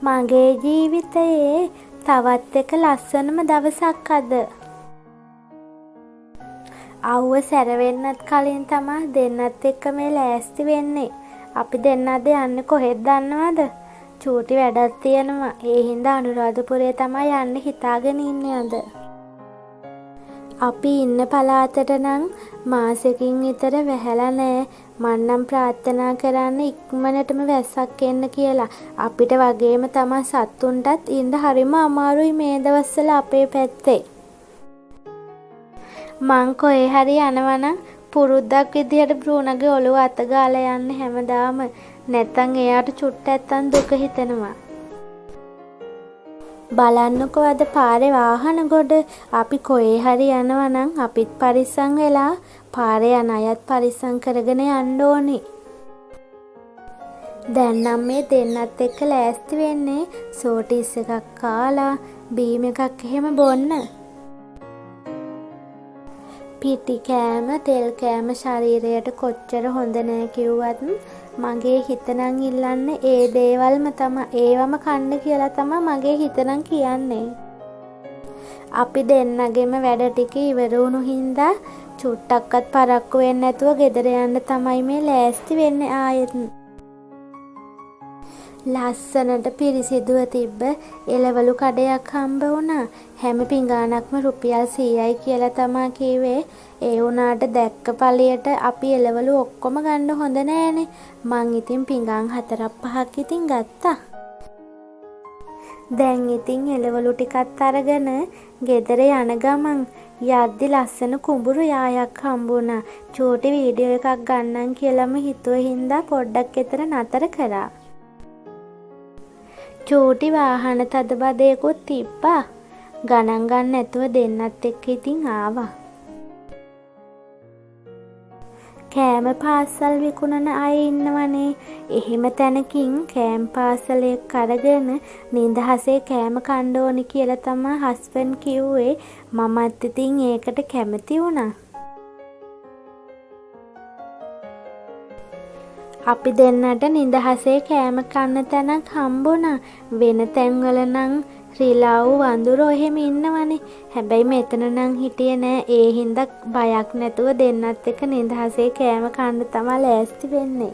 මගේ ජීවිතයේ තවත් එක ලස්සනම දවසක් අද. අව්ව සැරවෙන්නත් කලින් තමා දෙන්නත් එක්ක මේ ලෑස්ති වෙන්නේ. අපි දෙන්න අද යන්නේ කොහෙද දන්නවද? චූටි වැඩක් තියෙනවා. ඒ හින්දා අනුරාධපුරේ තමයි යන්න හිතාගෙන ඉන්නේ අද. අපි ඉන්න පළාතට නම් මාසෙකින් විතර වැහැලා නෑ. මං නම් ප්‍රාර්ථනා කරන්නේ ඉක්මනටම වැස්සක් එන්න කියලා. අපිට වගේම තමයි සත්තුන්ටත් ඉන්න හරිම අමාරුයි මේ දවස්වල අපේ පැත්තේ. මං කොහේ හරි යනවනම් පුරුද්දක් විදිහට බ්‍රූනගේ ඔළුව අත ගාලා යන්නේ හැමදාම. නැත්තම් එයාට චුට්ටක් දුක හිතෙනවා. බලන්නකෝ අද පාරේ වාහන ගොඩ. අපි කොහේ හරි යනවනම් අපිත් පරිස්සම් වෙලා පාරේ යන අයත් පරිස්සම් කරගෙන යන්න ඕනේ. දැන් නම් මේ දෙන්නත් එක්ක ලෑස්ති වෙන්නේ සෝටිස් එකක් කාලා බීම් එකක් එහෙම බොන්න. පිටි කෑම තෙල් කෑම ශරීරයට කොච්චර හොඳ නෑ කිව්වත් මගේ හිත නම් ඉල්ලන්නේ ඒ දේවල්ම තමයි. ඒවම කන්න කියලා තමයි මගේ හිත නම් කියන්නේ. අපි දෙන්නගෙම වැඩ ටික ඉවර වුණු හින්දා චුට්ටක්වත් පරක්කු වෙන්නේ නැතුව ගෙදර යන්න තමයි මේ ලෑස්ති වෙන්නේ ආයෙත්. ලස්සනට පිරිසිදුව තිබ්බ එළවලු කඩයක් හම්බ වුණා. හැම පිඟානක්ම රුපියල් 100යි කියලා තමා කිව්වේ. ඒ වුණාට දැක්ක පළියට අපි එළවලු ඔක්කොම ගන්න හොඳ නෑනේ. මං ඉතින් පිඟාන් 4-5ක් ඉතින් ගත්තා. දැන් ඉතින් එළවලු ටිකත් අරගෙන ගෙදර යන ගමන් යද්දි ලස්සන කුඹුරු යායක් හම්බුණා. චූටි වීඩියෝ එකක් ගන්නම් කියලාම හිතුව හින්දා පොඩ්ඩක් එතන නතර කරා. චූටි වාහන තදබදයකුත් තිබ්බා. ගණන් ගන්න නැතුව දෙන්නත් එක්ක ඉතින් ආවා. කෑම පාසල් විකුණන අය ඉන්නවනේ. එහෙම තැනකින් කෑම පාසලයක් අරගෙන නිදහසේ කෑම කන්න ඕනි කියලා තමයි හස්බන්ඩ් කිව්වේ. මමත් ඉතින් ඒකට කැමති වුණා. අපි දෙන්නට නිදහසේ කෑම කන්න තැනක් හම්බුණා. වෙන තැන්වල නම් රිලව් වඳුරෝ එහෙම ඉන්නවනේ. හැබැයි මෙතන නම් හිටියේ නෑ. ඒ හින්දා බයක් නැතුව දෙන්නත් එක්ක නිදහසේ කෑම කන්න තමයි ලෑස්ති වෙන්නේ.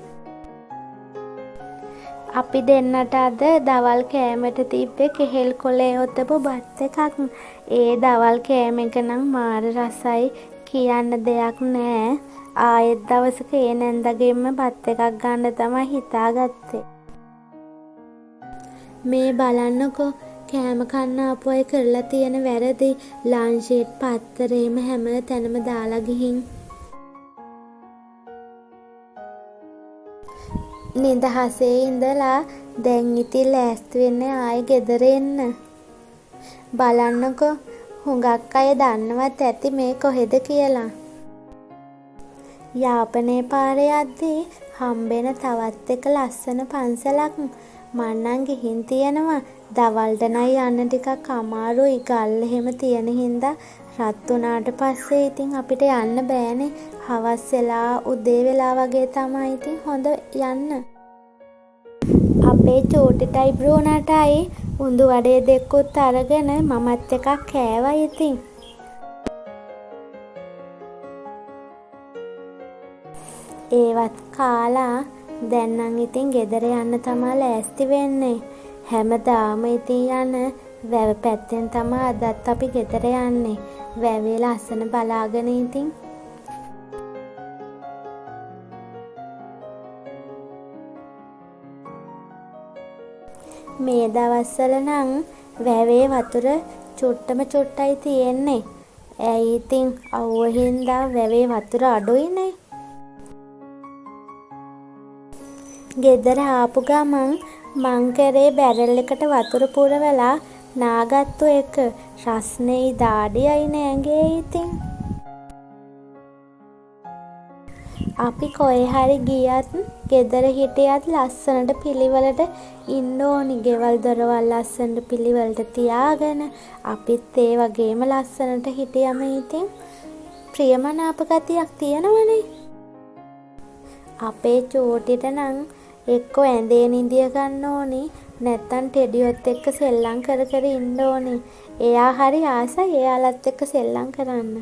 අපි දෙන්නට අද දවල් කෑමට තිබ්බේ කෙහෙල් කොලේ ඔතපු බත් එකක්. ඒ දවල් කෑම එක නම් මාර රසයි කියන්න දෙයක් නෑ. ආයෙත් දවසක ඒ නැන්දගෙම බත් එකක් ගන්න තමයි හිතාගත්තේ. මේ බලන්නකෝ කෑම කන්න ආපු අය කරලා තියෙන වැරදි. ලන්ච්ෙත් පත්තරේම හැම තැනම දාලා ගිහින් නිදහසේ ඉඳලා දැන් ඉතින් ලෑස්ති වෙන්නේ ආයෙ ගෙදර එන්න. බලන්නකෝ හුඟක් අය දන්නවත් ඇති මේ කොහෙද කියලා. යාපනයේ පාරේ යද්දී හම්බෙන තවත් එක ලස්සන පන්සලක්. මන්නම් ගිහින් තියෙනවා. දවල්ට නම් යන්න ටිකක් අමාරුයි. ගල් එහෙම තියෙන හින්දා රත් වුණාට පස්සේ ඉතින් අපිට යන්න බෑනේ. හවස් වෙලා උදේ වෙලා වගේ තමයි ඉතින් හොඳ යන්න. අපේ චූටිටයි බ්‍රූනටයි උඳු වඩේ දෙකකුත් අරගෙන මමත් එකක් කෑවා ඉතින්. ඒවත් කාලා දැන් නම් ඉතින් ගෙදර යන්න තමයි ලෑස්ති වෙන්නේ. හැමදාම ඉතින් යන වැව පැත්තෙන් තමයි අදත් අපි ගෙදර යන්නේ. වැවේ ලස්සන බලාගෙන ඉතින් මේ දවස්වල නම් වැවේ වතුර චුට්ටම චුට්ටයි තියෙන්නේ. ඇයි ඉතින් අවුව හින්දා වැවේ වතුර අඩුයිනේ. ගෙදර ආපු ගමන් මං කරේ බැරල් එකට වතුර පුරවලා නාගත්තු එක. රස්නෙයි දාඩියයි නෑගේ ඉතින්. අපි කොහේ හරි ගියත් ගෙදර හිටියත් ලස්සනට පිළිවෙලට ඉන්න ඕනි. ගෙවල් දොරවල් ලස්සනට පිළිවෙලට තියාගෙන අපිත් ඒ වගේම ලස්සනට හිටියම ඉතින් ප්‍රියමනාප ගතියක් තියෙනවනේ. අපේ චූටිට නම් එක්කෝ ඇඳේ නිදිය ගන්න ඕනි. නැත්තම් ටෙඩියොත් එක්ක සෙල්ලම් කර කර ඉන්න ඕනේ. එයා හරි ආසයි එයාලත් එක්ක සෙල්ලම් කරන්න.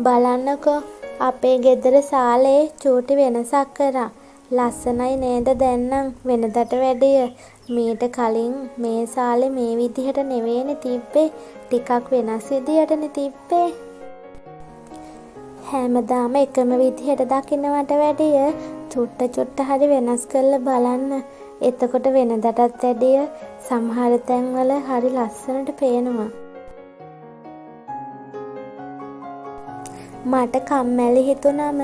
බලන්නකෝ අපේ ගෙදර සාලේ චූටි වෙනසක් කරා. ලස්සනයි නේද දැන්නම් වෙනදට වැඩිය. මීට කලින් මේ සාලේ මේ විදිහට නෙවෙයිනේ තිබ්බේ. ටිකක් වෙනස් විදිහටනේ තිබ්බේ. හැමදාම එකම විදිහට දකින්නවට වැඩිය චුට්ට හරි වෙනස් කරලා බලන්න. එතකොට වෙනදටත් වැඩිය සමහර තැන්වල හරි ලස්සනට පේනවා. මට කම්මැලි හිතුනම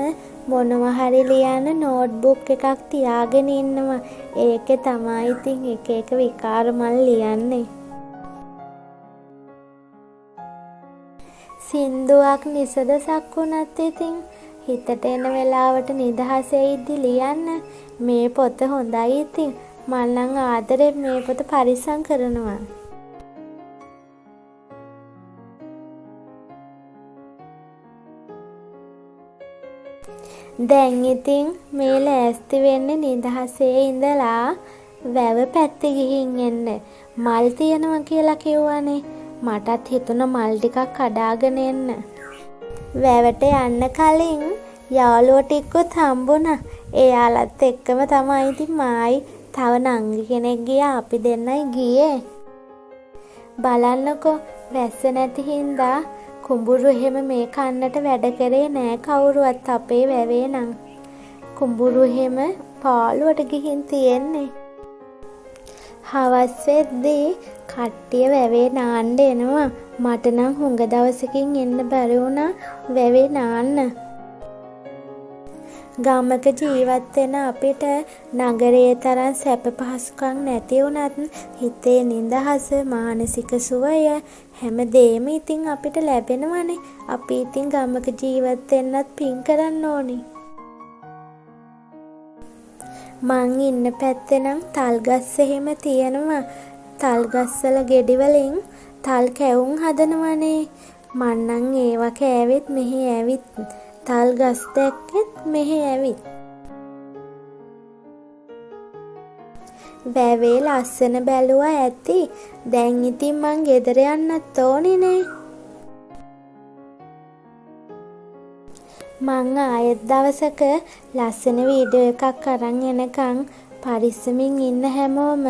මොනවා හරි ලියන්න නෝට්බුක් එකක් තියාගෙන ඉන්නවා. ඒකේ තමයි ඉතින් එක එක විකාර මල් ලියන්නේ. සින්දුවක් නිසදසක් වුණත් ඉතින් හිතට එන වෙලාවට නිදහසේ ඉද්දි ලියන්න. මේ පොත හොඳයි ඉතින් මං නම් ආදරෙන් මේ පොත පරිස්සම් කරනවා. දැන් ඉතින් මේ ලෑස්ති වෙන්නේ නිදහසේ ඉඳලා වැව පැත්තේ ගිහින් එන්න. මල් තියනවා කියලා කිව්වනේ. මටත් හිතුණා මල් ටිකක් කඩාගෙන එන්න. වැවට යන්න කලින් යාළුවෝ ටිකකුත් හම්බුණා. එයාලත් එක්කම තමයි ඉතින් මායි තව නංගි කෙනෙක් ගියා. අපි දෙන්නයි ගියේ. බලන්නකෝ වැස්ස නැති හින්දා කුඹුරු එහෙම මේ කන්නට වැඩ කරේ නෑ කවුරුවත් අපේ වැවේ නම්. කුඹුරු එහෙම පාළුවට ගිහින් තියෙන්නේ. හවස් වෙද්දී කට්ටිය වැවේ නාන්න එනවා. මට නම් හුඟ දවසකින් එන්න බැරි වුණා වැවේ නාන්න. ගමක ජීවත් වෙන අපිට නගරයේ තරම් සැප පහසුකම් නැති වුණත් හිතේ නිදහස මානසික සුවය හැමදේම ඉතින් අපිට ලැබෙනවනේ. අපි ඉතින් ගමක ජීවත් වෙන්නත් පින් කරන්න ඕනේ. මං ඉන්න පැත්තේ නම් තල් ගස් එහෙම තියෙනවා. තල් ගස්වල ගෙඩි වලින් තල් කැවුම් හදනවනේ. මං නම් ඒවා කෑවෙත් මෙහි ඇවිත් තල් ගස් දැක්කෙත් මෙහි ඇවිත්. වැවේ ලස්සන බැලුවා ඇති. දැන් ඉතින් මං ගෙදර යන්නත් ඕනිනේ. මං ආයෙත් දවසක ලස්සන වීඩියෝ එකක් අරන් එනකන් පරිස්සමින් ඉන්න හැමෝම